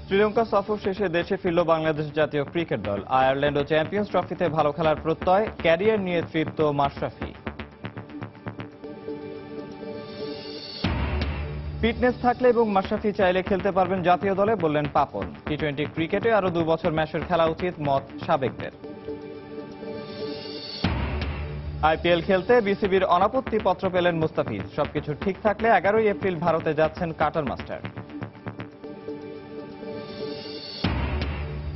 শ্রীলঙ্কা সফর শেষে দেশে ফিরল বাংলাদেশ জাতীয় ক্রিকেট দল। আয়ারল্যান্ড ও চ্যাম্পিয়ন্স ট্রফিতে ভালো খেলার প্রত্যয়, ক্যারিয়ার নিয়ে তৃপ্ত মাশরাফি। ফিটনেস থাকলে এবং মাশরাফি চাইলে খেলতে পারবেন জাতীয় দলে, বললেন পাপন। টি-20 ক্রিকেটে আরো 2 বছর ম্যাচের খেলা উচিত, মত সাবেকদের। আইপিএল খেলতে বিসিবির অনাপত্তি পত্র পেলেন মুস্তাফিজ। সবকিছু ঠিক থাকলে 11 এপ্রিল ভারতে যাচ্ছেন কাটার মাস্টার।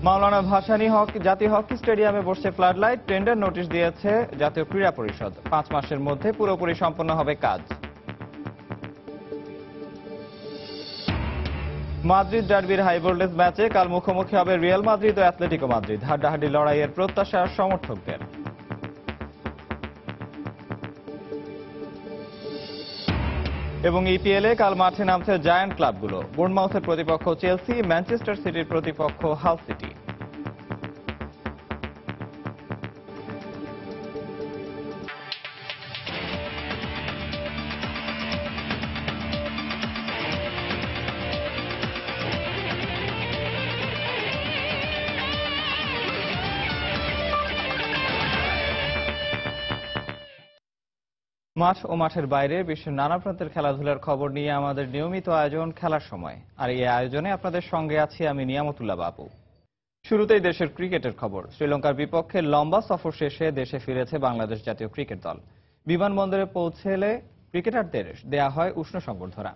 মাওলানা ভাসানী জাতীয় হকি স্টেডিয়ামে বসছে ফ্লাড লাইট। টেন্ডার নোটিশ দিয়েছে জাতীয় ক্রীড়া পরিষদ। 5 মাসের মধ্যে পুরোপুরি সম্পন্ন হবে কাজ। মাদ্রিদ ডার্বির হাই ভোল্টেজ ম্যাচে কাল মুখোমুখি হবে রিয়াল মাদ্রিদ ও অ্যাথলেটিকো মাদ্রিদ। হাড্ডাহাড্ডি লড়াইয়ের প্রত্যাশা সমর্থকদের। এবং ইপিএলে কাল মাঠে নামছে জায়ান্ট ক্লাবগুলো। বোর্নমাউথের প্রতিপক্ষ চেলসি, ম্যানচেস্টার সিটির প্রতিপক্ষ হাল সিটি। মাঠ ও মাঠের বাইরে বিশ্বের নানা প্রান্তের খেলাধুলার খবর নিয়ে আমাদের নিয়মিত আয়োজন খেলার সময়। আর এই আয়োজনে আপনাদের সঙ্গে আছি আমি নিয়ামতুল্লাহ বাবু। শুরুতেই দেশের ক্রিকেটের খবর। শ্রীলঙ্কার বিপক্ষে লম্বা সফর শেষে দেশে ফিরেছে বাংলাদেশ জাতীয় ক্রিকেট দল। বিমানবন্দরে পৌঁছেলে ক্রিকেটারদের দেয়া হয় উষ্ণ সংবর্ধনা।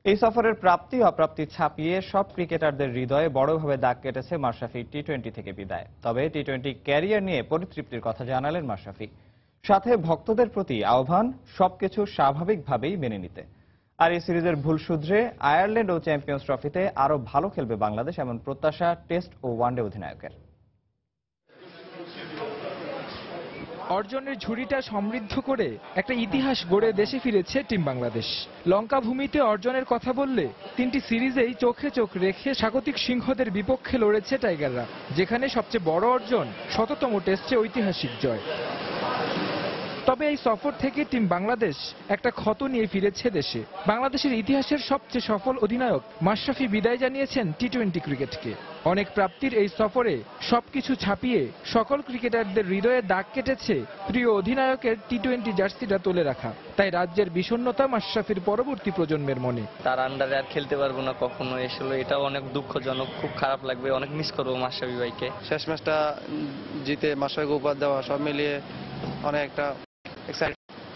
এই সফরের প্রাপ্তি অপ্রাপ্তি ছাপিয়ে সব ক্রিকেটারদের হৃদয়ে বড়ভাবে দাগ কেটেছে মাশরাফি টি-20 থেকে বিদায়। তবে টি-20 ক্যারিয়ার নিয়ে পরিতৃপ্তির কথা জানালেন মাশরাফি। সাথে ভক্তদের প্রতি আহ্বান সবকিছু স্বাভাবিকভাবেই মেনে নিতে। আর এই সিরিজের ভুল শুধরে আয়ারল্যান্ড ও চ্যাম্পিয়ন্স ট্রফিতে আরো ভালো খেলবে বাংলাদেশ, এমন প্রত্যাশা টেস্ট ও ওয়ানডে অধিনায়কের। অর্জনের ঝুড়িটা সমৃদ্ধ করে একটা ইতিহাস গড়ে দেশে ফিরেছে টিম বাংলাদেশ। লঙ্কা ভূমিতে অর্জনের কথা বললে 3টি সিরিজেই চোখে চোখ রেখে স্বাগতিক সিংহদের বিপক্ষে লড়েছে টাইগাররা, যেখানে সবচেয়ে বড় অর্জন 100তম টেস্টে ঐতিহাসিক জয়। তবে এই সফর থেকে টিম বাংলাদেশ একটা ক্ষত নিয়ে ফিরেছে দেশে। বাংলাদেশের ইতিহাসের সবচেয়ে সফল অধিনায়ক মাশরাফি বিদায় জানিয়েছেন টি-20 ক্রিকেটকে। অনেক প্রাপ্তির এই সফরে সবকিছু ছাপিয়ে সকল ক্রিকেটারদের হৃদয়ে দাগ কেটেছে প্রিয় অধিনায়কের টি-20 জার্সিটা তুলে রাখা। তাই রাজ্যের বিষণ্ণতা মাশরাফির পরবর্তী প্রজন্মের মনে। তার আন্ডারে আর খেলতে পারবো না কখনো, আসলে এটা অনেক দুঃখজনক, খুব খারাপ লাগবে, অনেক মিস করবো মাশরাফি ভাইকে। শেষ ম্যাচটা জিতে মাশরাফিকে উপহার দেওয়া সব মিলিয়ে অনেক একটা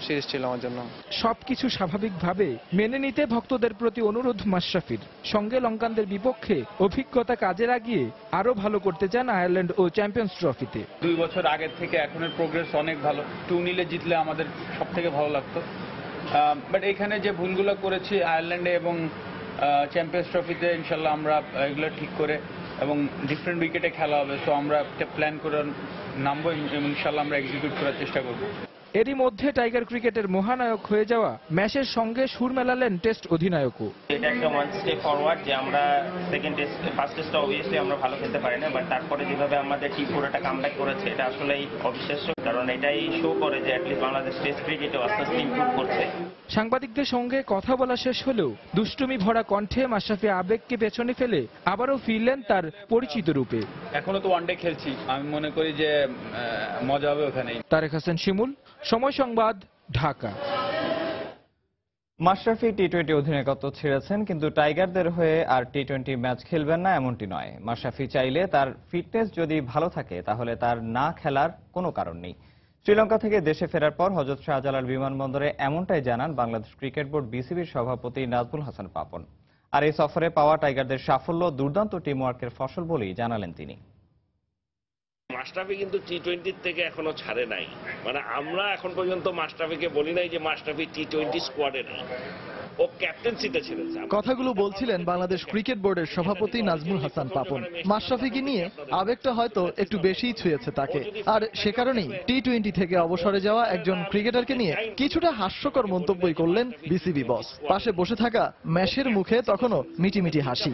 সিরিজ ছিল আমার জন্য। সবকিছু স্বাভাবিকভাবে মেনে নিতে ভক্তদের প্রতি অনুরোধ মাশরাফির। সঙ্গে লঙ্কানদের বিপক্ষে অভিজ্ঞতা কাজে লাগিয়ে আরো ভালো করতে চান আয়ারল্যান্ড ও চ্যাম্পিয়ন্স ট্রফিতে। 2 বছর আগের থেকে এখনের প্রোগ্রেস অনেক ভালো। 2-0 জিতলে আমাদের সব থেকে ভালো লাগতো, বাট এখানে যে ভুলগুলো করেছি আয়ারল্যান্ডে এবং চ্যাম্পিয়ন্স ট্রফিতে, ইনশাল্লাহ আমরা এগুলো ঠিক করে এবং ডিফারেন্ট উইকেটে খেলা হবে, তো আমরা একটা প্ল্যান করে নামবো এবং ইনশাল্লাহ আমরা এক্সিকিউট করার চেষ্টা করবো। এরই মধ্যে টাইগার ক্রিকেটের মহানায়ক হয়ে যাওয়া ম্যাচের সঙ্গে সুর মেলালেন টেস্ট অধিনায়কও। এটা একটা ওয়ান স্টেপ ফরওয়ার্ড যে আমরা সেকেন্ড টেস্ট, ফার্স্ট টেস্টটা অবভিয়াসলি আমরা ভালো খেলতে পারি না, বাট তারপরে যেভাবে আমাদের টিম পুরোটা কামব্যাক করেছে এটা আসলেই অবিশ্বাস্য, কারণ এটাই শো করে যে অ্যাটলিস্ট বাংলাদেশ টেস্ট ক্রিকেটে আস্তে আস্তে ইমপ্রুভ করছে। সাংবাদিকদের সঙ্গে কথা বলা শেষ হলেও দুষ্টুমি ভরা কণ্ঠে মাশরাফি আবেগকে পেছনে ফেলে আবারও ফিরলেন তার পরিচিত রূপে। এখনো তো ওয়ানডে খেলছি, আমি মনে করি যে মজা হবে ওখানেই। তারেক হাসান শিমুল, সময় সংবাদ, ঢাকা। মাশরাফি টি-20 অধিনায়কত্ব ছেড়েছেন, কিন্তু টাইগারদের হয়ে আর টি-20 ম্যাচ খেলবেন না এমনটি নয়। মাশরাফি চাইলে তার ফিটনেস যদি ভালো থাকে তাহলে তার না খেলার কোনো কারণ নেই। শ্রীলঙ্কা থেকে দেশে ফেরার পর হযরত শাহজালাল বিমানবন্দরে এমনটাই জানান বাংলাদেশ ক্রিকেট বোর্ড বিসিবির সভাপতি নাজমুল হাসান পাপন। আর এই সফরে পাওয়া টাইগারদের সাফল্য দুর্দান্ত টিমওয়ার্কের ফসল বলেই জানালেন তিনি। মাশরাফি কিন্তু টি-20 থেকে এখনো ছাড়ে নাই, মানে আমরা এখন পর্যন্ত মাশরাফিকে বলি নাই যে মাশরাফি টি-20 স্কোয়াডে নাই, ও ক্যাপ্টেন্সিতে ছিলেন। কথাগুলো বলছিলেন বাংলাদেশ ক্রিকেট বোর্ডের সভাপতি নাজমুল হাসান পাপন। মাশরাফিকে নিয়ে আবেগটা হয়তো একটু বেশিই ছুঁয়েছে তাকে, আর সে কারণেই টি-20 থেকে অবসরে যাওয়া একজন ক্রিকেটারকে নিয়ে কিছুটা হাস্যকর মন্তব্যই করলেন বিসিবি বস। পাশে বসে থাকা ম্যাশের মুখে তখনও মিটিমিটি হাসি।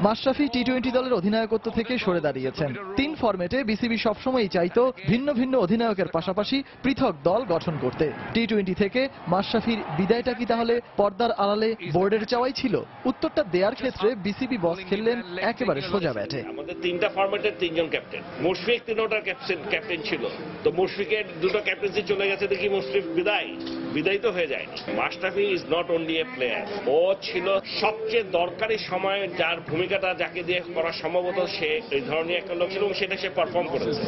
মাশরাফি টি-20 দলের অধিনায়কত্ব থেকে সরে দাঁড়িয়েছেন। 3 ফরম্যাটে বিসিবি সবসময়ই চাইতো ভিন্ন ভিন্ন অধিনায়কের পাশাপাশি পৃথক দল গঠন করতে। টি-20 থেকে মাশরাফির বিদায়টা কি তাহলে পর্দার আড়ালে বোর্ডের চাওয়াই ছিল? উত্তরটা দেওয়ার ক্ষেত্রে বিসিবি বস খেললেন একেবারে সোজা ব্যাটে। আমাদের 3টা ফরম্যাটের 3জন ক্যাপ্টেন, মুশফিক 3টার ক্যাপ্টেন ছিল, তো মুশফিকের 2টো ক্যাপ্টেন্সি চলে গেছে দেখি মুশফিক বিদায় তো হয়ে যায়নি। Mashrafe is not only a player, ও ছিল সবচেয়ে দরকারি সময়ে যার ভূমিকাটা যাকে দিয়ে করা সম্ভবত সে এই ধরনের একটা লোক ছিল এবং সেটা সে পারফর্ম করেছে।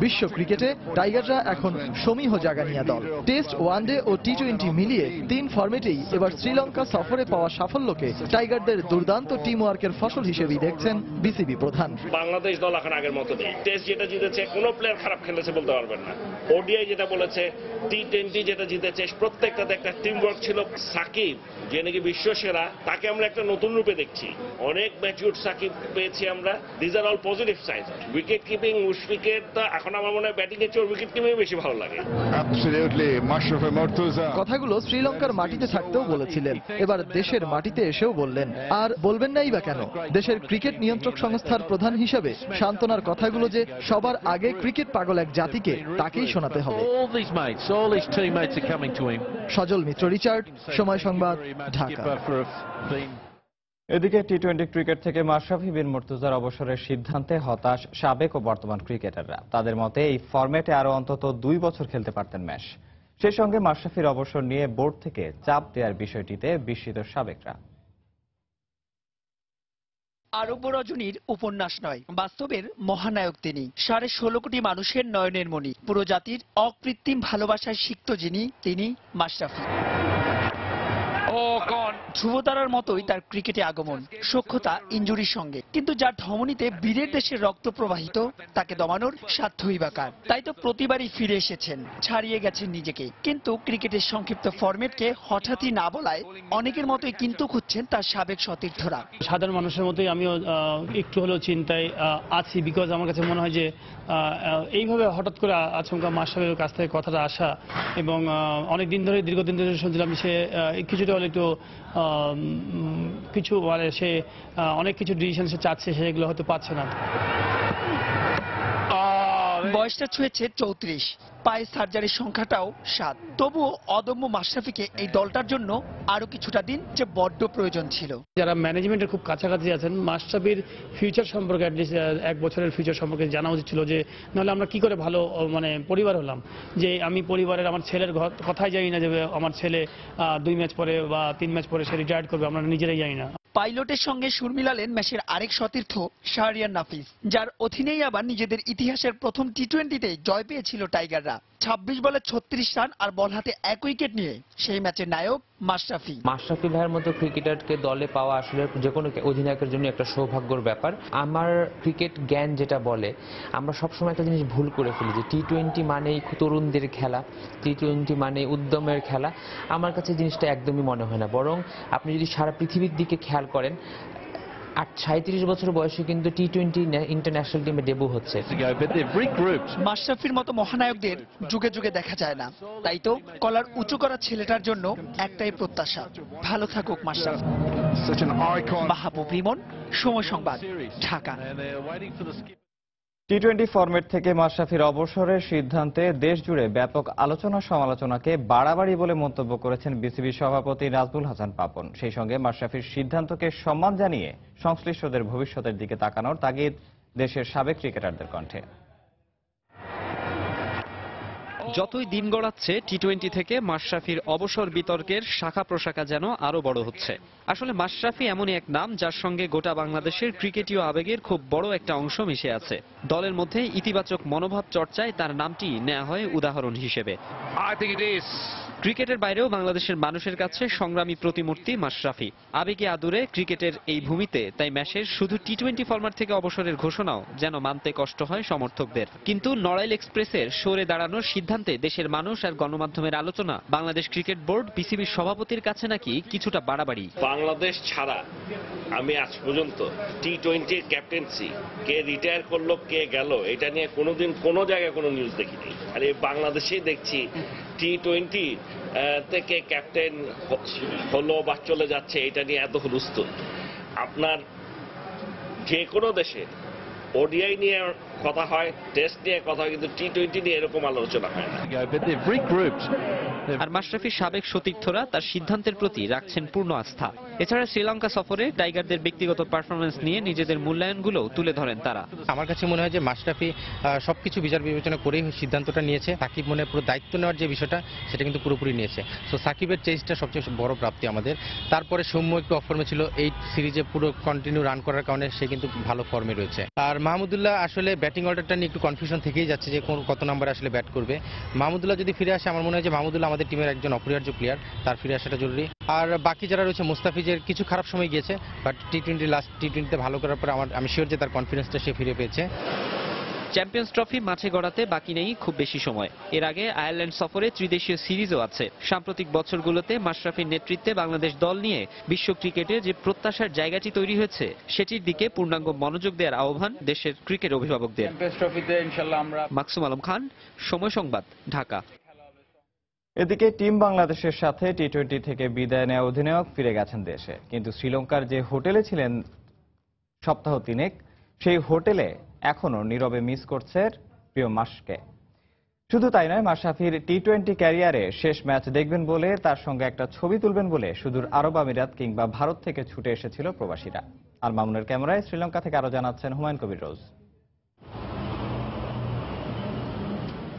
বিশ্ব ক্রিকেটে টাইগাররা এখন সমীহ জাগানিয়া দল। টেস্ট, ওয়ানডে ও টি-20 মিলিয়ে 3 ফরম্যাটেই এবার শ্রীলঙ্কা সফরে পাওয়া সাফল্যকে টাইগারদের দুর্দান্ত টিম ওয়ার্কের ফসল হিসেবেই দেখছেন বিসিবি প্রধান। বাংলাদেশ দল এখন আগের মতো নেই। টেস্ট যেটা জিতেছে কোনো প্লেয়ার খারাপ খেলেছে বলতে পারবেন না। ওডিআই যেটা বলেছে, টি-20 যেটা জিতেছে, প্রত্যেকটাতে একটা টিম ওয়ার্ক ছিল। সাকিব যে নাকি বিশ্ব সেরা, তাকে আমরা একটা নতুন রূপে দেখছি। অনেক ম্যাচিউর সাকিব পেয়েছি আমরা। These are all positive sign. Wicket keeping মুশফিকের তো এখন আমার মনে হয় ব্যাটিং এর চেয়ে উইকেট কিপিং বেশি ভালো লাগে। কথাগুলো শ্রীলঙ্কার মাটিতে থাকতেও বলেছিলেন, এবার দেশের মাটিতে এসেও বললেন। আর বলবেন নাই বা কেন? দেশের ক্রিকেট নিয়ন্ত্রক সংস্থার প্রধান হিসেবে সান্ত্বনার কথাগুলো যে সবার আগে ক্রিকেট পাগল এক জাতিকে, তাকেই শোনাতে হবে। সজল মিত্র, রিচার্ড, সময় সংবাদ, ঢাকা। এদিকে টি-20 ক্রিকেট থেকে মাশরাফি বিন মুর্তজার অবসরের সিদ্ধান্তে হতাশ সাবেক ও বর্তমান ক্রিকেটাররা। তাদের মতে এই ফরম্যাটে আরো অন্তত 2 বছর খেলতে পারতেন ম্যাচ। সেই সঙ্গে মাশরাফির অবসর নিয়ে বোর্ড থেকে চাপ দেওয়ার বিষয়টিতে বিস্মিত সাবেকরা। আরব্য রজনীর উপন্যাস নয়, বাস্তবের মহানায়ক তিনি। 16.5 কোটি মানুষের নয়নের মণি, পুরো জাতির অকৃত্রিম ভালোবাসায় সিক্ত যিনি, তিনি মাশরাফি। ধ্রুবতারার মতোই তার ক্রিকেটে আগমন, সখ্যতা ইনজুরির সঙ্গে, কিন্তু যার ধমনীতে বীরের দেশের রক্ত প্রবাহিত, তাকে দমানোর সাধ্যই বা কার? তাই তো প্রতিবারই ফিরে এসেছেন, ছাড়িয়ে গেছেন নিজেকে। কিন্তু ক্রিকেটের সংক্ষিপ্ত ফরম্যাটকে হঠাৎই না বলায় অনেকের মতোই কিন্তু খুঁজছেন তার সাবেক সতীর্থরা। সাধারণ মানুষের মতোই আমিও একটু হলেও চিন্তায় আছি, বিকজ আমার কাছে মনে হয় যে এইভাবে হঠাৎ করে আচমকা মাশরাফির কাছ থেকে কথাটা আসা, এবং অনেকদিন ধরে, দীর্ঘদিন ধরে শুনছিলাম সে কিছুটা হলে একটু কিছু মানে সে অনেক কিছু ডিসিশন সে চাচ্ছে, সেগুলো হয়তো পাচ্ছে না। বয়সটা ছুঁয়েছে 34, পায়ে সার্জারির সংখ্যাটাও 7। তবুও অদম্য মাশরাফিকে এই দলটার জন্য আরো কিছুটা দিন যে বড্ড প্রয়োজন ছিল। যারা ম্যানেজমেন্টের খুব কাছাকাছি আছেন, মাশরাফির ফিউচার সম্পর্কে অ্যাটলিস্ট 1 বছরের ফিউচার সম্পর্কে জানা উচিত ছিল, যে নাহলে আমরা কি করে ভালো মানে পরিবার হলাম। যে আমি পরিবারের আমার ছেলের কথাই জানি না যে আমার ছেলে 2 ম্যাচ পরে বা 3 ম্যাচ পরে সে রিটায়ার্ড করবে, আমরা নিজেরাই জানি না। পাইলটের সঙ্গে সুর মিলালেন ম্যাচের আরেক সতীর্থ শাহরিয়ার নাফিস, যার অধীনেই আবার নিজেদের ইতিহাসের প্রথম টি-20তে জয় পেয়েছিল টাইগাররা। 26 বলে 36 রান আর বল হাতে 1 উইকেট নিয়ে সেই ম্যাচের নায়ক মাশরাফি। মাশরাফি ভাইয়ের মতো ক্রিকেটারকে দলে পাওয়া আসলে যে কোনো অধিনায়কের জন্য একটা সৌভাগ্যের ব্যাপার। আমার ক্রিকেট জ্ঞান যেটা বলে, আমরা সবসময় একটা জিনিস ভুল করে ফেলি, যে টি-20 মানেই তরুণদের খেলা, টি-20 মানে উদ্যমের খেলা। আমার কাছে জিনিসটা একদমই মনে হয় না। বরং আপনি যদি সারা পৃথিবীর দিকে খেয়াল করেন, 37 বছর বয়সে কিন্তু টি-20 ইন্টারন্যাশনাল টিমে ডেবু হচ্ছে। মাশরাফির মতো মহানায়কদের যুগে যুগে দেখা যায় না, তাই তো কলার উঁচু করা ছেলেটার জন্য একটাই প্রত্যাশা, ভালো থাকুক মাশরাফি। মাহবুব রিমন, সময় সংবাদ, ঢাকা। টি-20 ফরম্যাট থেকে মাশরাফির অবসরের সিদ্ধান্তে দেশ জুড়ে ব্যাপক আলোচনা সমালোচনাকে বাড়াবাড়ি বলে মন্তব্য করেছেন বিসিবি সভাপতি নাজমুল হাসান পাপন। সেই সঙ্গে মাশরাফির সিদ্ধান্তকে সম্মান জানিয়ে সংশ্লিষ্টদের ভবিষ্যতের দিকে তাকানোর তাগিদ দেশের সাবেক ক্রিকেটারদের কণ্ঠে। যতই দিন গড়াচ্ছে, টি-20 থেকে মাশরাফির অবসর বিতর্কের শাখা প্রশাখা যেন আরো বড় হচ্ছে। আসলে মাশরাফি এমনই এক নাম যার সঙ্গে গোটা বাংলাদেশের ক্রিকেটীয় আবেগের খুব বড় একটা অংশ মিশে আছে। দলের মধ্যে ইতিবাচক মনোভাব চর্চায় তার নামটি নেওয়া হয় উদাহরণ হিসেবে। ক্রিকেটের বাইরেও বাংলাদেশের মানুষের কাছে সংগ্রামী প্রতিমূর্তি মাশরাফি। আবেগে আদুরে ক্রিকেটের এই ভূমিতে তাই ম্যাচের শুধু টি-20 ফরম্যাট থেকে অবসরের ঘোষণাও যেন মানতে কষ্ট হয় সমর্থকদের। কিন্তু নড়াইল এক্সপ্রেসের সরে দাঁড়ানোর সিদ্ধান্তে দেশের মানুষ আর গণমাধ্যমের আলোচনা বাংলাদেশ ক্রিকেট বোর্ড, বিসিবির সভাপতির কাছে নাকি কিছুটা বাড়াবাড়ি। বাংলাদেশ ছাড়া আমি আজ পর্যন্ত টি-20 ক্যাপ্টেন্সি কে রিটায়ার করলো, কে গেল, এটা নিয়ে কোনোদিন কোনো জায়গায় কোনো নিউজ দেখিনি। আর এই বাংলাদেশেই দেখছি টি-20 থেকে ক্যাপ্টেন হলো বা চলে যাচ্ছে, এটা নিয়ে এত হুলস্থুল। আপনার যে কোনো দেশে ওডিআই নিয়ে কথা হয়, টেস্ট নিয়ে কথা হয়, কিন্তু টি-20 নিয়ে এরকম আলোচনা হয় না। আর মাশরাফির সাবেক সতীর্থরা তার সিদ্ধান্তের প্রতি রাখছেন পূর্ণ আস্থা। এছাড়া শ্রীলঙ্কা সফরে টাইগারদের ব্যক্তিগত পারফরমেন্স নিয়ে নিজেদের মূল্যায়নগুলো তুলে ধরেন তারা। আমার কাছে মনে হয় যে মাশরাফি সবকিছু বিচার বিবেচনা করেই সিদ্ধান্তটা নিয়েছে। সাকিব মনে পুরো দায়িত্ব নেওয়ার যে বিষয়টা সেটা কিন্তু পুরোপুরি নিয়েছে। তো সাকিবের চেষ্টা সবচেয়ে বড় প্রাপ্তি আমাদের। তারপরে সৌম্য একটু অফ ফর্মে ছিল, এই সিরিজে পুরো কন্টিনিউ রান করার কারণে সে কিন্তু ভালো ফর্মে রয়েছে। আর মাহমুদুল্লাহ আসলে ব্যাটিং অর্ডারটা নিয়ে একটু কনফিউশন থেকেই যাচ্ছে যে কত নম্বরে আসলে ব্যাট করবে। মাহমুদুল্লাহ যদি ফিরে আসে, আমার মনে হয় যে মাহমুদুল্লাহ আমাদের টিমের একজন অপরিহার্য প্লেয়ার, তার ফিরে আসাটা জরুরি। আর বাকি যারা রয়েছে, মুস্তাফিজের কিছু খারাপ সময় গিয়েছে, বাট লাস্ট টি-20তে ভালো করার পরে আমি শিওর যে তার কনফিডেন্সটা সে ফিরে পেয়েছে। চ্যাম্পিয়ন্স ট্রফি মাঠে গড়াতে বাকি নেই খুব বেশি সময়। এর আগে আয়ারল্যান্ড সফরে ত্রিদেশীয় সিরিজও আছে। সাম্প্রতিক বছরগুলোতে মাশরাফির নেতৃত্বে বাংলাদেশ দল নিয়ে বিশ্ব ক্রিকেটে যে প্রত্যাশার জায়গাটি তৈরি হয়েছে, সেটির দিকে পূর্ণাঙ্গ মনোযোগ দেওয়ার আহ্বান দেশের ক্রিকেট অভিভাবকদের। চ্যাম্পিয়ন্স ট্রফিতে ইনশাআল্লাহ আমরা। মাকসুম আলম খান, সময় সংবাদ, ঢাকা। এদিকে টিম বাংলাদেশের সাথে টি-20 থেকে বিদায় নেওয়া অধিনায়ক ফিরে গেছেন দেশে, কিন্তু শ্রীলঙ্কার যে হোটেলে ছিলেন সপ্তাহ তিনেক, সেই হোটেলে এখনো নীরবে মিস করছে প্রিয় মাশকে। শুধু তাই নয়, মাশরাফির টি-20 ক্যারিয়ারে শেষ ম্যাচ দেখবেন বলে, তার সঙ্গে একটা ছবি তুলবেন বলে সুদূর আরব আমিরাত কিংবা ভারত থেকে ছুটে এসেছিল প্রবাসীরা। আর মামুনের ক্যামেরায় শ্রীলঙ্কা থেকে আরো জানাচ্ছেন হুমায়ুন কবির রোজ।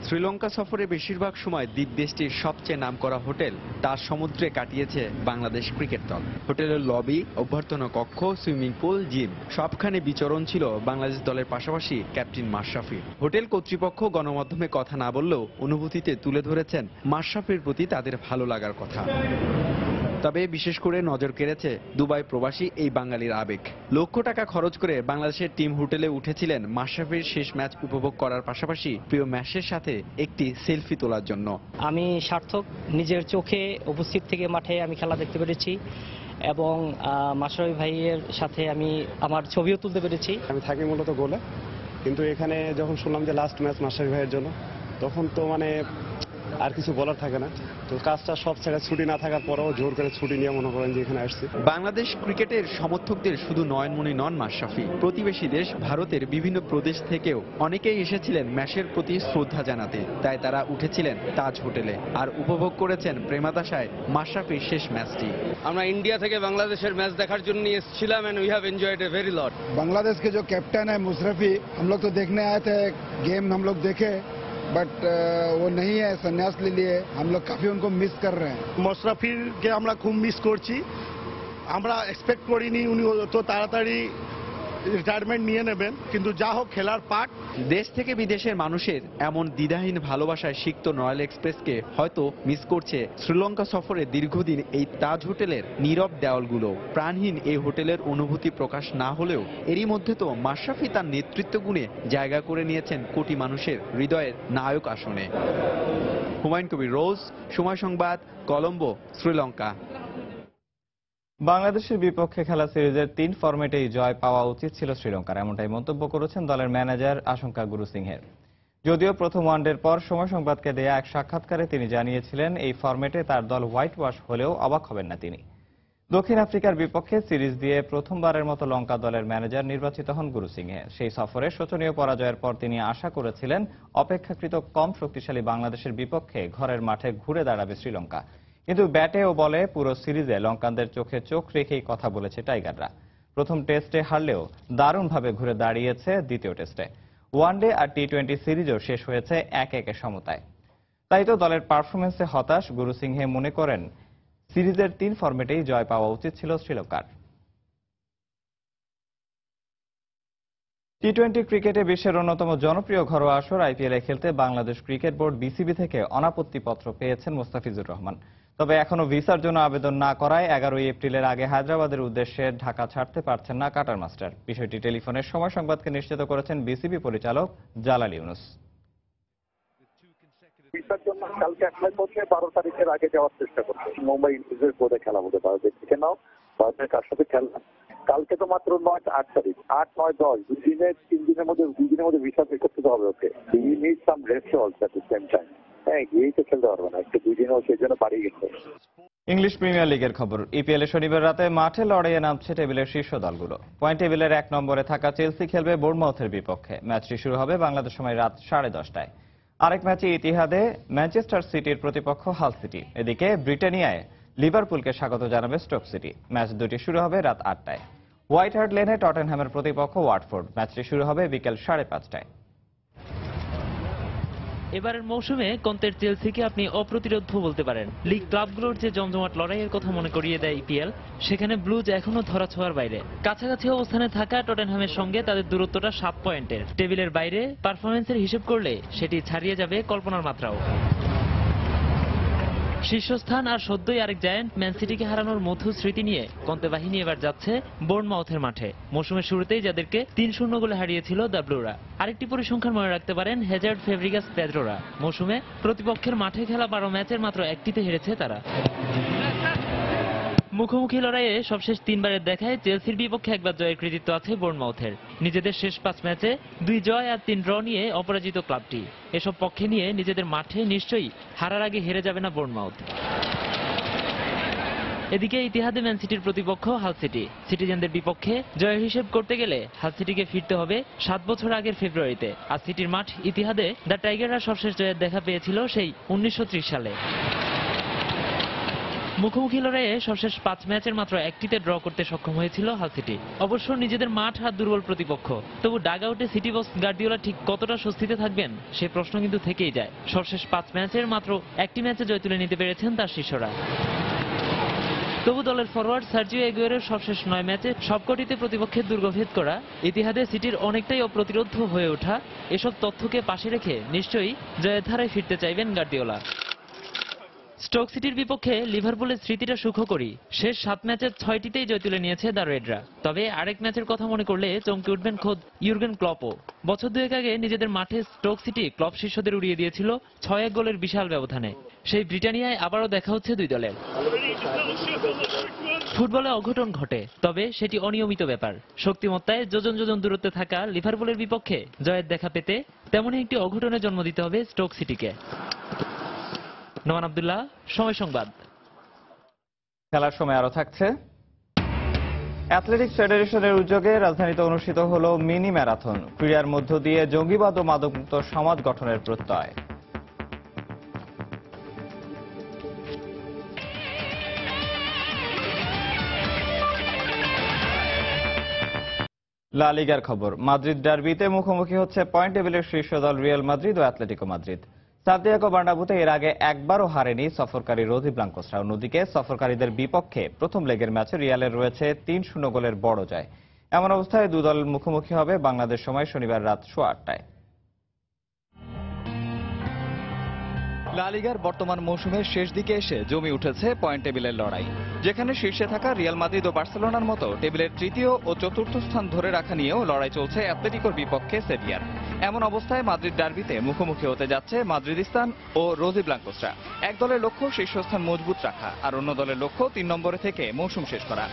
শ্রীলঙ্কা সফরে বেশিরভাগ সময় দ্বীপ দেশটির সবচেয়ে নামকরা হোটেল তার সমুদ্রে কাটিয়েছে বাংলাদেশ ক্রিকেট দল। হোটেলের লবি, অভ্যর্থনা কক্ষ, সুইমিং পুল, জিম সবখানে বিচরণ ছিল বাংলাদেশ দলের পাশাপাশি ক্যাপ্টেন মাশরাফির। হোটেল কর্তৃপক্ষ গণমাধ্যমে কথা না বললেও অনুভূতিতে তুলে ধরেছেন মাশরাফির প্রতি তাদের ভালো লাগার কথা। তবে বিশেষ করে নজর কেড়েছে দুবাই প্রবাসী এই বাঙালির আবেগ। লক্ষ টাকা খরচ করে বাংলাদেশের টিম হোটেলে উঠেছিলেন মাশরাফির শেষ ম্যাচ উপভোগ করার পাশাপাশি প্রিয় ম্যাচের সাথে একটি সেলফি তোলার জন্য। আমি সার্থক, নিজের চোখে উপস্থিত থেকে মাঠে আমি খেলা দেখতে পেরেছি এবং মাশরাফি ভাইয়ের সাথে আমি আমার ছবিও তুলতে পেরেছি। আমি থাকি মূলত গোলে, কিন্তু এখানে যখন শুনলাম যে লাস্ট ম্যাচ মাশরাফি ভাইয়ের জন্য, তখন তো আর কিছু বলার থাকে না। তো কাজটা সব ছেড়ে ছুটি না থাকার পরেও জোর করে ছুটি নিয়ে মনে করেন যে এখানে আসছি। বাংলাদেশ ক্রিকেটের সমর্থকদের শুধু নয়নমণি নন মাশরাফি। প্রতিবেশী দেশ ভারতের বিভিন্ন প্রদেশ থেকেও অনেকেই এসেছিলেন ম্যাচের প্রতি শ্রদ্ধা জানাতে। তাই তারা উঠেছিলেন তাজ হোটেলে আর উপভোগ করেছেন প্রেমাদাসায় মাশরাফির শেষ ম্যাচটি। আমরা ইন্ডিয়া থেকে বাংলাদেশের ম্যাচ দেখার জন্য এসেছিলাম and we have enjoyed a very lot. Bangladesh के जो कैप्टन है मुशरफी, हम लोग तो देखने आए थे, गेम हम लोग देखे, बट वो नहीं है, संन्यास ले लिए। हम लोग काफी उनको मिस कर रहे हैं। মুশরাফিকে আমরা খুব মিস করছি। আমরা এক্সপেক্ট করিনি উনি তো তাড়াতাড়ি রিটায়ারমেন্ট নিয়ে নেবেন, কিন্তু যা হোক খেলার পার্ট। দেশ থেকে বিদেশের মানুষের এমন দ্বিধাহীন ভালোবাসায় সিক্ত রয়্যাল এক্সপ্রেসকে হয়তো মিস করছে শ্রীলঙ্কা সফরে দীর্ঘদিন এই তাজ হোটেলের নীরব দেওয়ালগুলো। প্রাণহীন এই হোটেলের অনুভূতি প্রকাশ না হলেও এরই মধ্যে তো মাশরাফি তার নেতৃত্ব গুণে জায়গা করে নিয়েছেন কোটি মানুষের হৃদয়ের নায়ক আসনে। হুমায়ুন কবির রোজ, সময় সংবাদ, কলম্বো, শ্রীলঙ্কা। বাংলাদেশের বিপক্ষে খেলা সিরিজের 3 ফরম্যাটেই জয় পাওয়া উচিত ছিল শ্রীলঙ্কার, এমনটাই মন্তব্য করেছেন দলের ম্যানেজার আশঙ্কা গুরুসিংহের। যদিও প্রথম ওয়ানডের পর সময় সংবাদকে দেয়া এক সাক্ষাৎকারে তিনি জানিয়েছিলেন এই ফরম্যাটে তার দল হোয়াইট ওয়াশ হলেও অবাক হবেন না তিনি। দক্ষিণ আফ্রিকার বিপক্ষে সিরিজ দিয়ে প্রথমবারের মতো লঙ্কা দলের ম্যানেজার নির্বাচিত হন গুরুসিংহে। সেই সফরে শোচনীয় পরাজয়ের পর তিনি আশা করেছিলেন অপেক্ষাকৃত কম শক্তিশালী বাংলাদেশের বিপক্ষে ঘরের মাঠে ঘুরে দাঁড়াবে শ্রীলঙ্কা। কিন্তু ব্যাটে ও বলে পুরো সিরিজে লঙ্কানদের চোখে চোখ রেখেই কথা বলেছে টাইগাররা। প্রথম টেস্টে হারলেও দারুণভাবে ঘুরে দাঁড়িয়েছে দ্বিতীয় টেস্টে। ওয়ানডে আর টি-20 সিরিজও শেষ হয়েছে 1-1 সমতায়। তাই তো দলের পারফরমেন্সে হতাশ গুরুসিংহে মনে করেন সিরিজের 3 ফরম্যাটেই জয় পাওয়া উচিত ছিল শ্রীলঙ্কার। টি-20 ক্রিকেটে বিশ্বের অন্যতম জনপ্রিয় ঘরোয়া আসর আইপিএলে খেলতে বাংলাদেশ ক্রিকেট বোর্ড বিসিবি থেকে অনাপত্তিপত্র পেয়েছেন মোস্তাফিজুর রহমান। তবে এখনো ভিসার জন্য আবেদন না করায় 11 এপ্রিলের আগে হায়দ্রাবাদের উদ্দেশ্যে ঢাকা ছাড়তে পারছেন না কাটার মাস্টার। বিষয়টি টেলিফোনের সময় সংবাদকে নিশ্চিত করেছেন বিসিবি পরিচালক জালাল ইউনুস। ভিসার জন্য কালকে অ্যাপ্লাই করছে, 12 তারিখের আগে যাওয়ার চেষ্টা করছে। মুম্বাই ইন্ডিয়ান্সের বোর্ডে খেলা হতে পারবে, দেখে নাও ভারতের কার সাথে খেলা। কালকে তো মাত্র 8 তারিখ, 8, 9, 10 2 দিনের মধ্যে ভিসা পে করতে হবে okay. He need some rest also at the same time. হ্যাঁ, গিয়েই তো খেলতে পারবে না, একটু 2 দিনও সেই জন্য বাড়ি গেছে। ইংলিশ প্রিমিয়ার লিগের খবর। ইপিএল এ শনিবার রাতে মাঠে লড়াইয়ে নামছে টেবিলের শীর্ষ দলগুলো। পয়েন্ট টেবিলের 1 নম্বরে থাকা চেলসি খেলবে বোর্নমাউথের বিপক্ষে। ম্যাচটি শুরু হবে বাংলাদেশ সময় রাত 10:30টায়। আরেক ম্যাচে ইতিহাদে ম্যানচেস্টার সিটির প্রতিপক্ষ হাল সিটি। এদিকে ব্রিটানিয়ায় লিভারপুলকে স্বাগত জানাবে স্টোক সিটি। ম্যাচ দুটি শুরু হবে রাত 8টায়। হোয়াইট হার্ট লেনে টটেনহ্যামের প্রতিপক্ষ ওয়াটফোর্ড। ম্যাচটি শুরু হবে বিকেল 5:30টায়। এবারের মৌসুমে কন্তের চেলসিকে আপনি অপ্রতিরোধ্য বলতে পারেন। লিগ ক্লাবগুলোর যে জমজমাট লড়াইয়ের কথা মনে করিয়ে দেয় ইপিএল, সেখানে ব্লুজ এখনো ধরাছোঁয়ার বাইরে। কাছাকাছি অবস্থানে থাকা টটেনহ্যামের সঙ্গে তাদের দূরত্বটা 7 পয়েন্টের। টেবিলের বাইরে পারফরমেন্সের হিসেব করলে সেটি ছাড়িয়ে যাবে কল্পনার মাত্রাও। শীর্ষস্থান আর সদ্যই আরেক জায়ান্ট ম্যান সিটিকে হারানোর মধুর স্মৃতি নিয়ে কন্তে বাহিনী এবার যাচ্ছে বোর্নমাউথের মাঠে। মৌসুমের শুরুতেই যাদেরকে 3-0 গোলে হারিয়েছিল দ্য ব্লুরা। আরেকটি পরিসংখ্যান মনে রাখতে পারেন হেজার্ড, ফেব্রিগাস, পেদ্রোরা। মৌসুমে প্রতিপক্ষের মাঠে খেলা 12 ম্যাচের মাত্র একটিতে হেরেছে তারা। মুখোমুখি লড়াইয়ে সবশেষ 3 বারের দেখায় চেলসির বিপক্ষে একবার জয়ের কৃতিত্ব আছে বোর্নমাউথের। নিজেদের শেষ 5 ম্যাচে 2 জয় আর 3 ড্র নিয়ে অপরাজিত ক্লাবটি। এসব পক্ষে নিয়ে নিজেদের মাঠে নিশ্চয়ই হারার আগে হেরে যাবে না বোর্নমাউথ। এদিকে ইতিহাদে ম্যান সিটির প্রতিপক্ষ হাল সিটি। সিটিজেনদের বিপক্ষে জয়ের হিসেব করতে গেলে হাল সিটিকে ফিরতে হবে 7 বছর আগের ফেব্রুয়ারিতে। আর সিটির মাঠ ইতিহাদে দ্য টাইগাররা সবশেষ জয়ের দেখা পেয়েছিল সেই 1930 সালে। মুখোমুখি লড়াইয়ে সবশেষ 5 ম্যাচের মাত্র একটিতে ড্র করতে সক্ষম হয়েছিল হাল সিটি। অবশ্য নিজেদের মাঠ আর দুর্বল প্রতিপক্ষ, তবু ডাগ আউটে সিটি বস গার্দিওলা ঠিক কতটা স্বস্তিতে থাকবেন সে প্রশ্ন কিন্তু থেকেই যায়। সবশেষ 5 ম্যাচের মাত্র একটি ম্যাচে জয় তুলে নিতে পেরেছেন তার শিষ্যরা। তবু দলের ফরওয়ার্ড সার্জিও এগুয়েরোর সবশেষ 9 ম্যাচে সবকটিতে প্রতিপক্ষের দুর্গভেদ করা, ইতিহাদে সিটির অনেকটাই অপ্রতিরোধ্য হয়ে ওঠা, এসব তথ্যকে পাশে রেখে নিশ্চয়ই জয়ের ধারায় ফিরতে চাইবেন গার্দিওলা। স্টোক সিটির বিপক্ষে লিভারপুলের স্মৃতিটা সুখকরী। শেষ 7 ম্যাচের 6টিতেই জয় তুলে নিয়েছে দ্য রেডরা। তবে আরেক ম্যাচের কথা মনে করলে চমকে উঠবেন খোদ ইউর্গেন ক্লপও। বছর 2 আগে নিজেদের মাঠে স্টোক সিটি ক্লব শিষ্যদের উড়িয়ে দিয়েছিল 6-1 গোলের বিশাল ব্যবধানে। সেই ব্রিটানিয়ায় আবারও দেখা হচ্ছে দুই দলের। ফুটবলে অঘটন ঘটে, তবে সেটি অনিয়মিত ব্যাপার। শক্তিমত্তায় যোজন যোজন দূরত্বে থাকা লিভারপুলের বিপক্ষে জয়ের দেখা পেতে তেমনই একটি অঘটনের জন্ম দিতে হবে স্টোক সিটিকে। নোমান আব্দুল্লাহ, সময় সংবাদ। খেলার সময় আরো থাকছে। অ্যাথলেটিক্স ফেডারেশনের উদ্যোগে রাজধানীতে অনুষ্ঠিত হলো মিনি ম্যারাথন। ক্রীড়ার মধ্য দিয়ে জঙ্গিবাদ ও মাদকমুক্ত সমাজ গঠনের প্রত্যয়। লা লিগার খবর। মাদ্রিদ ডার্বিতে মুখোমুখি হচ্ছে পয়েন্ট টেবিলের শীর্ষ দল রিয়াল মাদ্রিদ ও অ্যাটলেটিকো মাদ্রিদ। সান্তিয়াগো বার্নাব্যুতে এর আগে একবারও হারেনি সফরকারী রোজি ব্লাঙ্কোসরা। অন্যদিকে সফরকারীদের বিপক্ষে প্রথম লেগের ম্যাচে রিয়ালের রয়েছে 3-0 গোলের বড় জয়। এমন অবস্থায় দুদল মুখোমুখি হবে বাংলাদেশ সময় শনিবার রাত 8:30টায়। লা লিগার বর্তমান মৌসুমের শেষ দিকে এসে জমে উঠেছে পয়েন্ট টেবিলের লড়াই, যেখানে শীর্ষে থাকা রিয়াল মাদ্রিদ ও বার্সেলোনার মতো টেবিলের তৃতীয় ও চতুর্থ স্থান ধরে রাখা নিয়েও লড়াই চলছে অ্যাটলেটিকোর বিপক্ষে সেভিয়ার। এমন অবস্থায় মাদ্রিদ ডার্বিতে মুখোমুখি হতে যাচ্ছে মাদ্রিদিস্তান ও রোজি ব্লাঙ্কোসরা। এক দলের লক্ষ্য শীর্ষস্থান মজবুত রাখা, আর অন্য দলের লক্ষ্য 3 নম্বরে থেকে মৌসুম শেষ করা।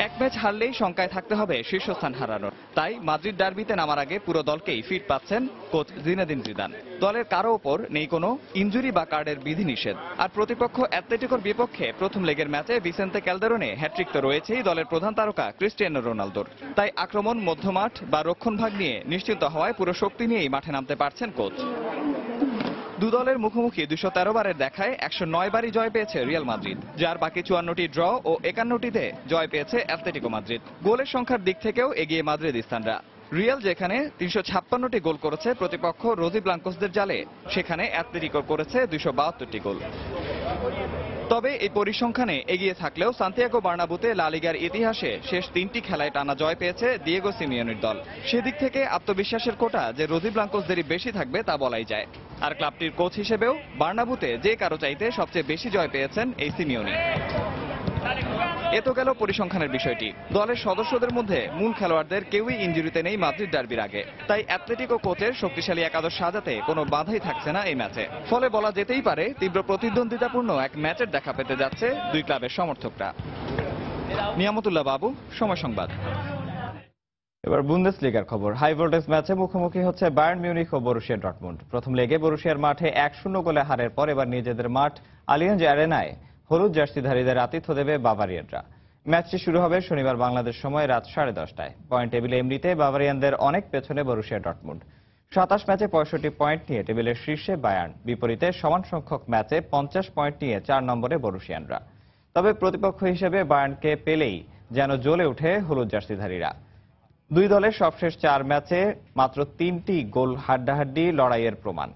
এক ম্যাচ হারলেই শঙ্কায় থাকতে হবে শীর্ষস্থান হারানোর। তাই মাদ্রিদ ডার্বিতে নামার আগে পুরো দলকেই ফিট পাচ্ছেন কোচ জিনেদিন জিদান। দলের কারো ওপর নেই কোনো ইনজুরি বা কার্ডের বিধিনিষেধ। আর প্রতিপক্ষ অ্যাটলেটিকোর বিপক্ষে প্রথম লেগের ম্যাচে ভিসেন্তে ক্যালদেরনে হ্যাট্রিক তো রয়েছেই দলের প্রধান তারকা ক্রিস্টিয়ানো রোনালদোর। তাই আক্রমণ, মধ্যমাঠ বা রক্ষণভাগ নিয়ে নিশ্চিন্ত হওয়ায় পুরো শক্তি নিয়েই মাঠে নামতে পারছেন কোচ। দুদলের মুখোমুখি 213 বারের দেখায় 109 বারই জয় পেয়েছে রিয়াল মাদ্রিদ, যার বাকি 54টি ড্র ও 51টিতে জয় পেয়েছে অ্যাটলেটিকো মাদ্রিদ। গোলের সংখ্যার দিক থেকেও এগিয়ে মাদ্রিদিস্তানরা। রিয়াল যেখানে 356টি গোল করেছে প্রতিপক্ষ রোজি ব্লাঙ্কোসদের জালে, সেখানে অ্যাটলেটিকো করেছে 272টি গোল। তবে এই পরিসংখ্যানে এগিয়ে থাকলেও সান্তিয়াগো বার্নাব্যুতে লা লিগার ইতিহাসে শেষ 3টি খেলায় টানা জয় পেয়েছে দিয়েগো সিমিওনির দল। সেদিক থেকে আত্মবিশ্বাসের কোটা যে রোজি ব্লাঙ্কোসদেরই বেশি থাকবে তা বলাই যায়। আর ক্লাবটির কোচ হিসেবেও বার্নাব্যুতে যে কারো চাইতে সবচেয়ে বেশি জয় পেয়েছেন এই সিমিওনি। এ তো গেল পরিসংখ্যানের বিষয়টি। দলের সদস্যদের মধ্যে মূল খেলোয়াড়দের কেউই ইনজুরিতে নেই মাদ্রিদ ডার্বির আগে। তাই অ্যাটলেটিকো কোচের শক্তিশালী একাদশ সাজাতে কোনো বাধাই থাকছে না এই ম্যাচে। ফলে বলা যেতেই পারে তীব্র প্রতিদ্বন্দ্বিতাপূর্ণ এক ম্যাচের দেখা পেতে যাচ্ছে দুই ক্লাবের সমর্থকরা। নিয়ামতুল্লাহ বাবু, সময় সংবাদ। এবার বুন্দেসলিগার খবর। হাই ভোল্টেজ ম্যাচে মুখোমুখি হচ্ছে বায়ার্ন মিউনিখ ও বরুশিয়া ডর্টমুন্ড। প্রথম লেগে বরুশিয়ার মাঠে 1-0 গোলে হারের পর এবার নিজেদের মাঠ আলিয়াঞ্জ অ্যারেনায় হলুদ জার্সিধারীদের আতিথ্য দেবে বাভারিয়ানরা। ম্যাচটি শুরু হবে শনিবার বাংলাদেশ সময় রাত 10:30টায়। পয়েন্ট টেবিলে এমনিতে বাভারিয়ানদের অনেক পেছনে বরুশিয়া ডর্টমুন্ড। 27 ম্যাচে 65 পয়েন্ট নিয়ে টেবিলের শীর্ষে বায়ার্ন, বিপরীতে সমান সংখ্যক ম্যাচে 50 পয়েন্ট নিয়ে 4 নম্বরে বরুশিয়ানরা। তবে প্রতিপক্ষ হিসেবে বায়ার্নকে পেলেই যেন জ্বলে ওঠে হলুদ জার্সিধারীরা। দুই দলের সবশেষ 4 ম্যাচে মাত্র 3টি গোল হাড্ডাহাড্ডি লড়াইয়ের প্রমাণ।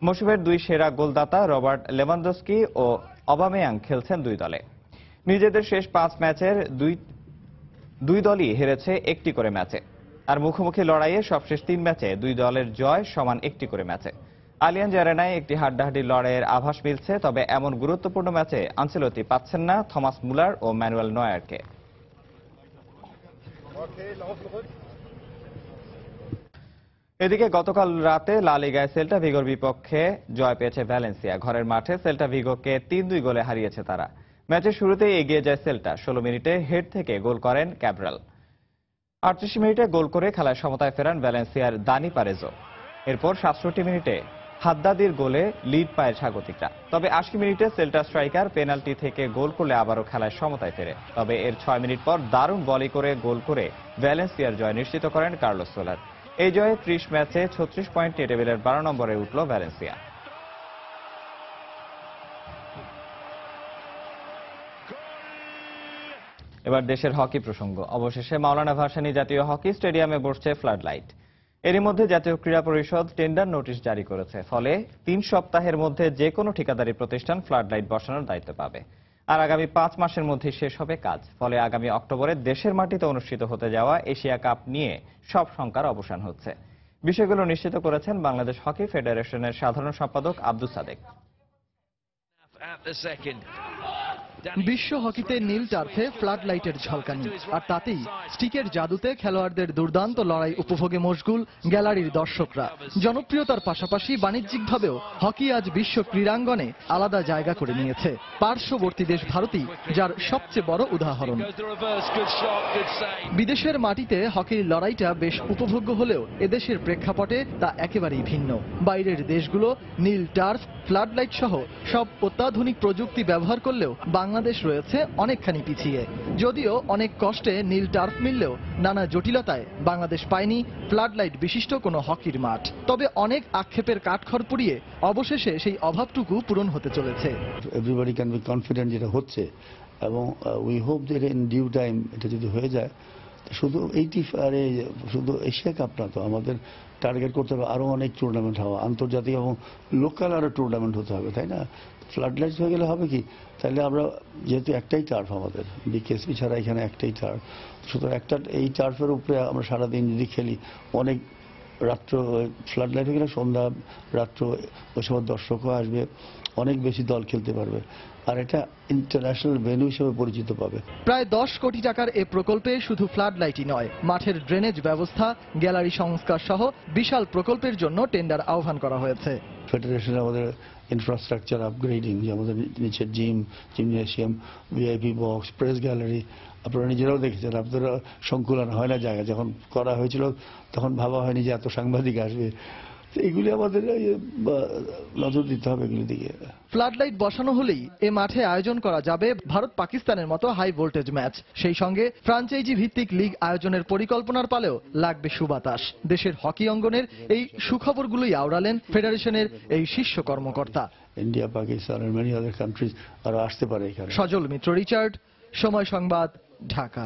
মৌসুমের 2 সেরা গোলদাতা রবার্ট লেভানডস্কি ও অবামেয়াং খেলছেন দুই দলে। নিজেদের শেষ 5 ম্যাচের দুই দলই হেরেছে 1টি করে ম্যাচে। আর মুখোমুখি লড়াইয়ে সবশেষ 3 ম্যাচে দুই দলের জয় সমান 1টি করে ম্যাচে। আলিয়াঞ্জ অ্যারেনায় একটি হাড্ডাহাড্ডি লড়াইয়ের আভাস মিলছে, তবে এমন গুরুত্বপূর্ণ ম্যাচে আনচেলত্তি পাচ্ছেন না থমাস মুলার ও ম্যানুয়েল নয়ারকে। এদিকে গতকাল রাতে লা লিগায় সেল্টা ভিগোর বিপক্ষে জয় পেয়েছে ভ্যালেন্সিয়া। ঘরের মাঠে সেল্টা ভিগোকে 3-2 গোলে হারিয়েছে তারা। ম্যাচের শুরুতেই এগিয়ে যায় সেল্টা। 16 মিনিটে হেড থেকে গোল করেন ক্যাব্রাল। 38 মিনিটে গোল করে খেলায় সমতায় ফেরান ভ্যালেন্সিয়ার দানি পারেজো। এরপর 67 মিনিটে হাদ্দাদির গোলে লিড পায় স্বাগতিকরা। তবে 80 মিনিটে সেল্টা স্ট্রাইকার পেনাল্টি থেকে গোল করলে আবারও খেলায় সমতায় ফেরে। তবে এর 6 মিনিট পর দারুণ বলি করে গোল করে ভ্যালেন্সিয়ার জয় নিশ্চিত করেন কার্লোস সোলার। এই জয়ে 30 ম্যাচে 36 পয়েন্ট নিয়ে টেবিলের 12 নম্বরে উঠল ভ্যালেন্সিয়া। এবার দেশের হকি প্রসঙ্গ। অবশেষে মাওলানা ভাসানী জাতীয় হকি স্টেডিয়ামে বসছে ফ্লাড লাইট। এরই মধ্যে জাতীয় ক্রীড়া পরিষদ টেন্ডার নোটিশ জারি করেছে। ফলে 3 সপ্তাহের মধ্যে যে কোনো ঠিকাদারি প্রতিষ্ঠান ফ্লাড লাইট বসানোর দায়িত্ব পাবে। আর আগামী 5 মাসের মধ্যে শেষ হবে কাজ। ফলে আগামী অক্টোবরে দেশের মাটিতে অনুষ্ঠিত হতে যাওয়া এশিয়া কাপ নিয়ে সব শঙ্কার অবসান হচ্ছে। বিষয়গুলো নিশ্চিত করেছেন বাংলাদেশ হকি ফেডারেশনের সাধারণ সম্পাদক আব্দুস সাদেক। বিশ্ব হকিতে নীল টার্ফে ফ্লাড লাইটের ঝলকানি, আর তাতেই স্টিকের জাদুতে খেলোয়াড়দের দুর্দান্ত লড়াই উপভোগে মশগুল গ্যালারির দর্শকরা। জনপ্রিয়তার পাশাপাশি বাণিজ্যিকভাবেও হকি আজ বিশ্ব ক্রীড়াঙ্গনে আলাদা জায়গা করে নিয়েছে। পার্শ্ববর্তী দেশ ভারতই যার সবচেয়ে বড় উদাহরণ। বিদেশের মাটিতে হকির লড়াইটা বেশ উপভোগ্য হলেও এদেশের প্রেক্ষাপটে তা একেবারেই ভিন্ন। বাইরের দেশগুলো নীল টার্ফ, ফ্লাড লাইট সহ সব অত্যাধুনিক প্রযুক্তি ব্যবহার করলেও বাংলাদেশ রয়েছে অনেকখানি পিছিয়ে। যদিও অনেক কষ্টে নীল টার্ফ মিললেও নানা জটিলতায় বাংলাদেশ পায়নি ফ্লাড লাইট বিশিষ্ট কোনো হকির মাঠ। তবে অনেক আক্ষেপের কাঠখড় পুড়িয়ে অবশেষে সেই অভাবটুকু পূরণ হতে চলেছে। এভরিবডি ক্যান বি কনফিডেন্ট যেটা হচ্ছে, এবং we hope that in due time এটা যদি হয়ে যায়। শুধু শুধু এশিয়া কাপ না, তো আমাদের টার্গেট করতে হবে আরো অনেক টুর্নামেন্ট হওয়া, আন্তর্জাতিক এবং লোকাল আরো টুর্নামেন্ট হতে হবে, তাই না? ফ্লাড লাইটস হয়ে গেলে হবে কি, তাহলে আমরা যেহেতু একটাই টার্ফ আমাদের বিকেএসপি ছাড়া এখানে একটাই টার্ফ, সুতরাং এই টার্ফের উপরে আমরা সারাদিন যদি খেলি, অনেক রাত্র ফ্লাড লাইট হয়ে গেলে সন্ধ্যা রাত্র ওই সময় দর্শকও আসবে, অনেক বেশি দল খেলতে পারবে, আর এটা ইন্টারন্যাশনাল ভেন্যু হিসেবে পরিচিত পাবে। প্রায় 10 কোটি টাকার এ প্রকল্পে শুধু ফ্লাড লাইটই নয়, মাঠের ড্রেনেজ ব্যবস্থা, গ্যালারি সংস্কার সহ বিশাল প্রকল্পের জন্য টেন্ডার আহ্বান করা হয়েছে। ফেডারেশনে আমাদের ইনফ্রাস্ট্রাকচার আপগ্রেডিং, যে আমাদের নিচে gymnasium, VIP box, press gallery, আপনারা নিজেরাও দেখেছেন, আপনারা সংকুলন হয় না জায়গা। যখন করা হয়েছিল তখন ভাবা হয়নি যে এত সাংবাদিক আসবে। এগুলি আমাদের নজর দিতে হবে এগুলি দিকে। ফ্লাড লাইট বসানো হলেই এ মাঠে আয়োজন করা যাবে ভারত পাকিস্তানের মতো হাই ভোল্টেজ ম্যাচ। সেই সঙ্গে ফ্রাঞ্চাইজি ভিত্তিক লিগ আয়োজনের পরিকল্পনার পালেও লাগবে সুবাতাস। দেশের হকি অঙ্গনের এই সুখবরগুলোই আওড়ালেন ফেডারেশনের এই শীর্ষ কর্মকর্তা। India, Pakistan are many other countries আরো আসতে পারে এখানে। সজল মিত্র, রিচার্ড, সময় সংবাদ, ঢাকা।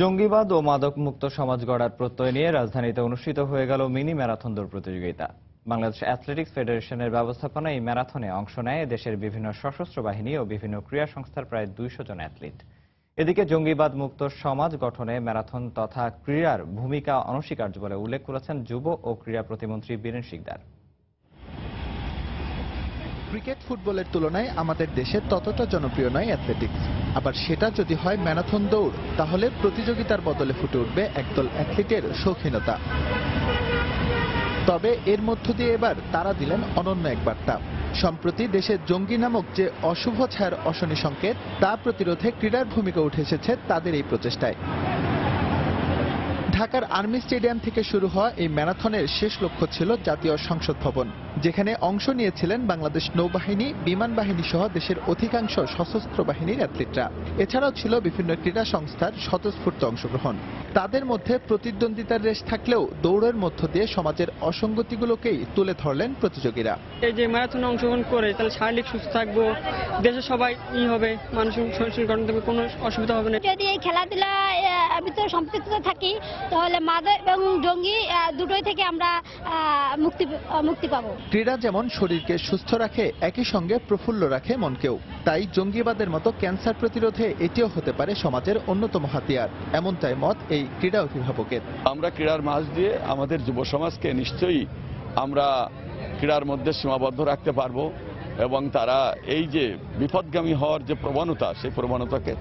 জঙ্গিবাদ ও মাদক মুক্ত সমাজ গড়ার প্রত্যয় নিয়ে রাজধানীতে অনুষ্ঠিত হয়ে গেল মিনি ম্যারাথন দৌড় প্রতিযোগিতা। বাংলাদেশ অ্যাথলেটিক্স ফেডারেশনের ব্যবস্থাপনায় এই ম্যারাথনে অংশ নেয় দেশের বিভিন্ন সশস্ত্র বাহিনী ও বিভিন্ন ক্রীড়া সংস্থার প্রায় 200 জন অ্যাথলিট। এদিকে জঙ্গিবাদ মুক্ত সমাজ গঠনে ম্যারাথন তথা ক্রীড়ার ভূমিকা অনস্বীকার্য বলে উল্লেখ করেছেন যুব ও ক্রীড়া প্রতিমন্ত্রী বীরেন শিকদার। ক্রিকেট ফুটবলের তুলনায় আমাদের দেশে ততটা জনপ্রিয় নয় অ্যাথলেটিক্স। আবার সেটা যদি হয় ম্যারাথন দৌড়, তাহলে প্রতিযোগিতার বদলে ফুটে উঠবে একদল অ্যাথলিটের শৌখিনতা। তবে এর মধ্য দিয়ে এবার তারা দিলেন অনন্য এক বার্তা। সম্প্রতি দেশে জঙ্গি নামক যে অশুভ ছায়ার অশনি সংকেত, তা প্রতিরোধে ক্রীড়ার ভূমিকা উঠে এসেছে তাদের এই প্রচেষ্টায়। ঢাকার আর্মি স্টেডিয়াম থেকে শুরু হওয়া এই ম্যারাথনের শেষ লক্ষ্য ছিল জাতীয় সংসদ ভবন, যেখানে অংশ নিয়েছিলেন বাংলাদেশ নৌবাহিনী, বিমান বাহিনী সহ দেশের অধিকাংশ সশস্ত্র বাহিনীর অ্যাথলিটরা। এছাড়াও ছিল বিভিন্ন ক্রীড়া সংস্থার স্বতঃস্ফূর্ত অংশগ্রহণ। তাদের মধ্যে প্রতিদ্বন্দ্বিতার রেশ থাকলেও দৌড়ের মধ্য দিয়ে সমাজের অসঙ্গতিগুলোকেই তুলে ধরলেন প্রতিযোগীরা। এই যে ম্যারাথনে অংশগ্রহণ করে তাহলে শারীরিক সুস্থ থাকবো, দেশের সবাই হবে, মানুষের শরীর গঠন থেকে কোনো অসুবিধা হবে না। যদি এই খেলাধুলায় ভিতরে সম্পৃক্ত থাকি তাহলে মাদক এবং জঙ্গি দুটোই থেকে আমরা মুক্তি পাবো। ক্রীড়া যেমন শরীরকে সুস্থ রাখে, একই সঙ্গে প্রফুল্ল রাখে মনকেও। তাই জঙ্গিবাদের মতো ক্যান্সার প্রতিরোধে এটিও হতে পারে সমাজের অন্যতম হাতিয়ার, এমনটাই মত এই ক্রীড়া অভিভাবকের। আমরা ক্রীড়ার মাঝ দিয়ে আমাদের যুব সমাজকে নিশ্চয়ই আমরা ক্রীড়ার মধ্যে সীমাবদ্ধ রাখতে পারবো এবং তারা এই যে বিপদগামী হওয়ার যে প্রবণতা, সেই প্রবণতাকে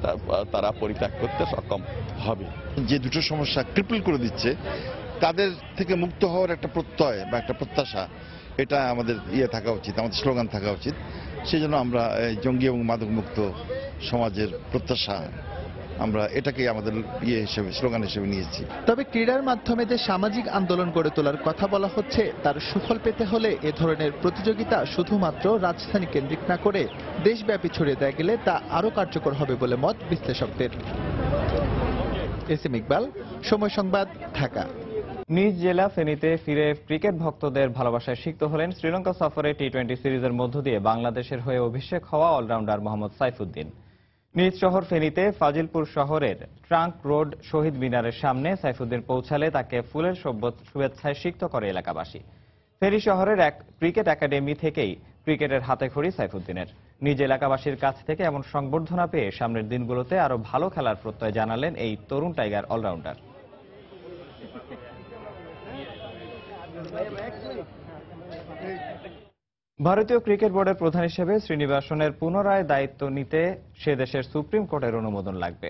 তারা পরিত্যাগ করতে সক্ষম হবে। যে দুটো সমস্যা ক্রিপল করে দিচ্ছে তাদের থেকে মুক্ত হওয়ার একটা প্রত্যয় বা একটা প্রত্যাশা, এটা আমাদের থাকা উচিত, আমাদের স্লোগান থাকা উচিত। সেই জন্য আমরা জঙ্গি এবং মাদক মুক্ত সমাজের প্রত্যাশা, আমরা এটাকে আমাদের হিসেবে স্লোগান হিসেবে নিয়েছি। তবে ক্রীড়ার মাধ্যমে যে সামাজিক আন্দোলন গড়ে তোলার কথা বলা হচ্ছে, তার সুফল পেতে হলে এ ধরনের প্রতিযোগিতা শুধুমাত্র রাজধানী কেন্দ্রিক না করে দেশব্যাপী ছড়িয়ে দেওয়া গেলে তা আরও কার্যকর হবে বলে মত বিশ্লেষকদের। এসএম ইকবাল, সময় সংবাদ, ঢাকা। নিজ জেলা ফেনীতে ফিরে ক্রিকেট ভক্তদের ভালোবাসায় সিক্ত হলেন শ্রীলঙ্কা সফরে টি-20 সিরিজের মধ্য দিয়ে বাংলাদেশের হয়ে অভিষেক হওয়া অলরাউন্ডার মোহাম্মদ সাইফুদ্দিন। নিজ শহর ফেনীতে ফাজিলপুর শহরের ট্রাঙ্ক রোড শহীদ মিনারের সামনে সাইফুদ্দিন পৌঁছালে তাকে ফুলের শুভেচ্ছায় সিক্ত করে এলাকাবাসী। ফেনী শহরের এক ক্রিকেট একাডেমি থেকেই ক্রিকেটের হাতেখড়ি সাইফুদ্দিনের। নিজ এলাকাবাসীর কাছ থেকে এমন সংবর্ধনা পেয়ে সামনের দিনগুলোতে আরো ভালো খেলার প্রত্যয় জানালেন এই তরুণ টাইগার অলরাউন্ডার। ভারতীয় ক্রিকেট বোর্ডের প্রধান হিসেবে শ্রীনিবাসনের পুনরায় দায়িত্ব নিতে সে দেশের সুপ্রিম কোর্টের অনুমোদন লাগবে।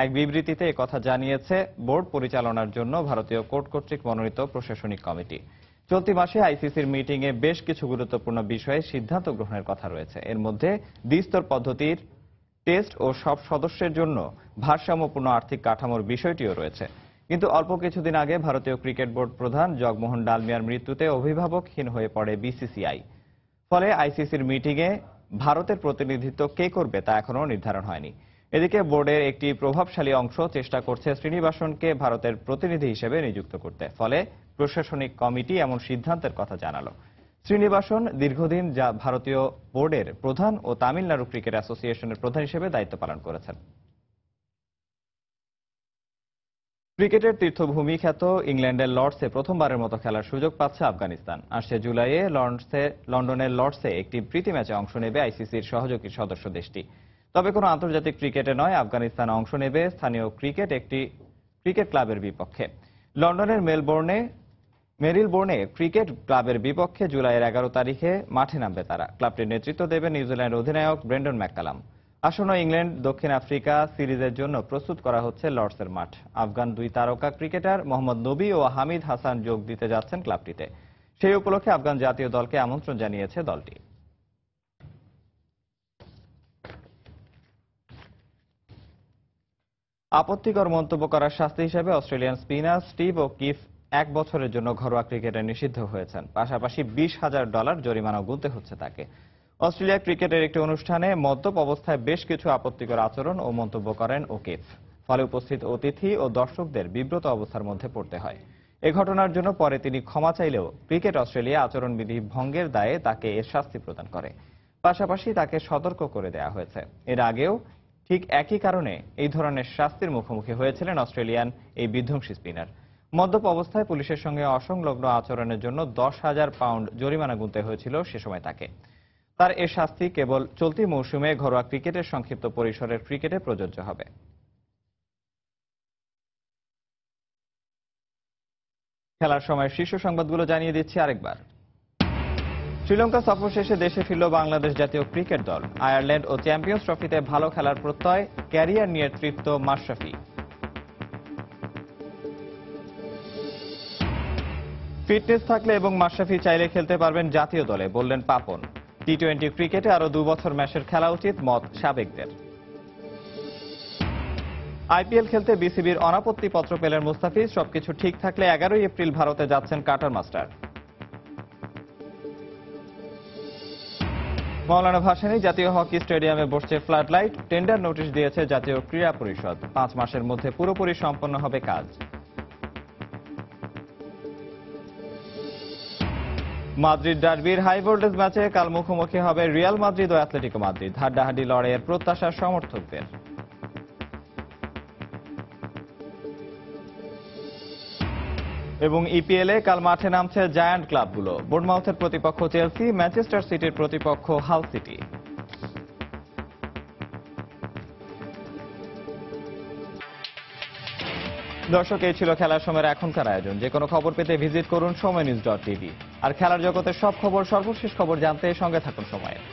এক বিবৃতিতে একথা জানিয়েছে বোর্ড পরিচালনার জন্য ভারতীয় কোর্ট কর্তৃক মনোনীত প্রশাসনিক কমিটি। চলতি মাসে আইসিসির মিটিংয়ে বেশ কিছু গুরুত্বপূর্ণ বিষয়ে সিদ্ধান্ত গ্রহণের কথা রয়েছে। এর মধ্যে দ্বিস্তর পদ্ধতির টেস্ট ও সব সদস্যের জন্য ভারসাম্যপূর্ণ আর্থিক কাঠামোর বিষয়টিও রয়েছে। কিন্তু অল্প কিছুদিন আগে ভারতীয় ক্রিকেট বোর্ড প্রধান জগমোহন ডালমিয়ার মৃত্যুতে অভিভাবকহীন হয়ে পড়ে বিসিসিআই। ফলে আইসিসির মিটিংয়ে ভারতের প্রতিনিধিত্ব কে করবে তা এখনো নির্ধারণ হয়নি। এদিকে বোর্ডের একটি প্রভাবশালী অংশ চেষ্টা করছে শ্রীনিবাসনকে ভারতের প্রতিনিধি হিসেবে নিযুক্ত করতে। ফলে প্রশাসনিক কমিটি এমন সিদ্ধান্তের কথা জানালো। শ্রীনিবাসন দীর্ঘদিন ভারতীয় বোর্ডের প্রধান ও তামিলনাড়ু ক্রিকেট অ্যাসোসিয়েশনের প্রধান হিসেবে দায়িত্ব পালন করেছেন। ক্রিকেটের তীর্থভূমি খ্যাত ইংল্যান্ডের লর্ডসে প্রথমবারের মতো খেলার সুযোগ পাচ্ছে আফগানিস্তান। আসছে জুলাইয়ে লন্ডনের লর্ডসে একটি প্রীতি ম্যাচে অংশ নেবে আইসিসির সহযোগী সদস্য দেশটি। তবে কোনো আন্তর্জাতিক ক্রিকেটে নয়, আফগানিস্তান অংশ নেবে স্থানীয় একটি ক্রিকেট ক্লাবের বিপক্ষে। লন্ডনের মেরিলবোর্নে ক্রিকেট ক্লাবের বিপক্ষে জুলাইয়ের 11 তারিখে মাঠে নামবে তারা। ক্লাবটির নেতৃত্ব দেবে নিউজিল্যান্ড অধিনায়ক ব্রেন্ডন ম্যাককালাম। আসন্ন ইংল্যান্ড দক্ষিণ আফ্রিকা সিরিজের জন্য প্রস্তুত করা হচ্ছে লর্ডসের মাঠ। আফগান দুই তারকা ক্রিকেটার মোহাম্মদ নবী ও হামিদ হাসান যোগ দিতে যাচ্ছেন ক্লাবটিতে। সেই উপলক্ষে আফগান জাতীয় দলকে আমন্ত্রণ জানিয়েছে দলটি। আপত্তিকর মন্তব্য করার শাস্তি হিসেবে অস্ট্রেলিয়ান স্পিনার স্টিভ ও কিফ 1 বছরের জন্য ঘরোয়া ক্রিকেটে নিষিদ্ধ হয়েছেন। পাশাপাশি $20,000 জরিমানা গুনতে হচ্ছে তাকে। অস্ট্রেলিয়া ক্রিকেটের একটি অনুষ্ঠানে মদ্যপ অবস্থায় বেশ কিছু আপত্তিকর আচরণ ও মন্তব্য করেন ওকিফ। ফলে উপস্থিত অতিথি ও দর্শকদের বিব্রত অবস্থার মধ্যে পড়তে হয়। এ ঘটনার জন্য পরে তিনি ক্ষমা চাইলেও ক্রিকেট অস্ট্রেলিয়া আচরণবিধি ভঙ্গের দায়ে তাকে এর শাস্তি প্রদান করে। পাশাপাশি তাকে সতর্ক করে দেওয়া হয়েছে। এর আগেও ঠিক একই কারণে এই ধরনের শাস্তির মুখোমুখি হয়েছিলেন অস্ট্রেলিয়ান এই বিধ্বংসী স্পিনার। মদ্যপ অবস্থায় পুলিশের সঙ্গে অসংলগ্ন আচরণের জন্য $10,000 জরিমানা গুনতে হয়েছিল সে সময় তাকে। তার এ শাস্তি কেবল চলতি মৌসুমে ঘরোয়া ক্রিকেটের সংক্ষিপ্ত পরিসরের ক্রিকেটে প্রযোজ্য হবে। খেলার সময় শীর্ষ সংবাদগুলো জানিয়ে দিচ্ছি আরেকবার। শ্রীলঙ্কা সফর শেষে দেশে ফিরল বাংলাদেশ জাতীয় ক্রিকেট দল। আয়ারল্যান্ড ও চ্যাম্পিয়ন্স ট্রফিতে ভালো খেলার প্রত্যয়, ক্যারিয়ার নিয়ে তৃপ্ত মাশরাফি। ফিটনেস থাকলে এবং মাশরাফি চাইলে খেলতে পারবেন জাতীয় দলে, বললেন পাপন। টি-20 ক্রিকেটে আরো 2 বছর ম্যাচের খেলা উচিত, মত সাবেকদের। আইপিএল খেলতে বিসিবির অনাপত্তি পত্র পেলেন মুস্তাফিজ। সবকিছু ঠিক থাকলে 11 এপ্রিল ভারতে যাচ্ছেন কাটার মাস্টার। মওলানা ভাসানী জাতীয় হকি স্টেডিয়ামে বসছে ফ্লাড লাইট। টেন্ডার নোটিশ দিয়েছে জাতীয় ক্রীড়া পরিষদ। 5 মাসের মধ্যে পুরোপুরি সম্পন্ন হবে কাজ। মাদ্রিদ ডার্বির হাই ভোল্টেজ ম্যাচে কাল মুখোমুখি হবে রিয়াল মাদ্রিদ ও অ্যাথলেটিকো মাদ্রিদ। হাড্ডাহাড্ডি লড়াইয়ের প্রত্যাশা সমর্থকদের। এবং ইপিএলে কাল মাঠে নামছে জায়ান্ট ক্লাবগুলো। বোর্নমাউথের প্রতিপক্ষ চেলসি, ম্যানচেস্টার সিটির প্রতিপক্ষ হাল সিটি। দর্শক, এই ছিল খেলার সময়ের এখনকার আয়োজন। যে কোনো খবর পেতে ভিজিট করুন সময়নিউজ.tv। আর খেলার জগতের সব খবর, সর্বশেষ খবর জানতে সঙ্গে থাকুন সময়ের।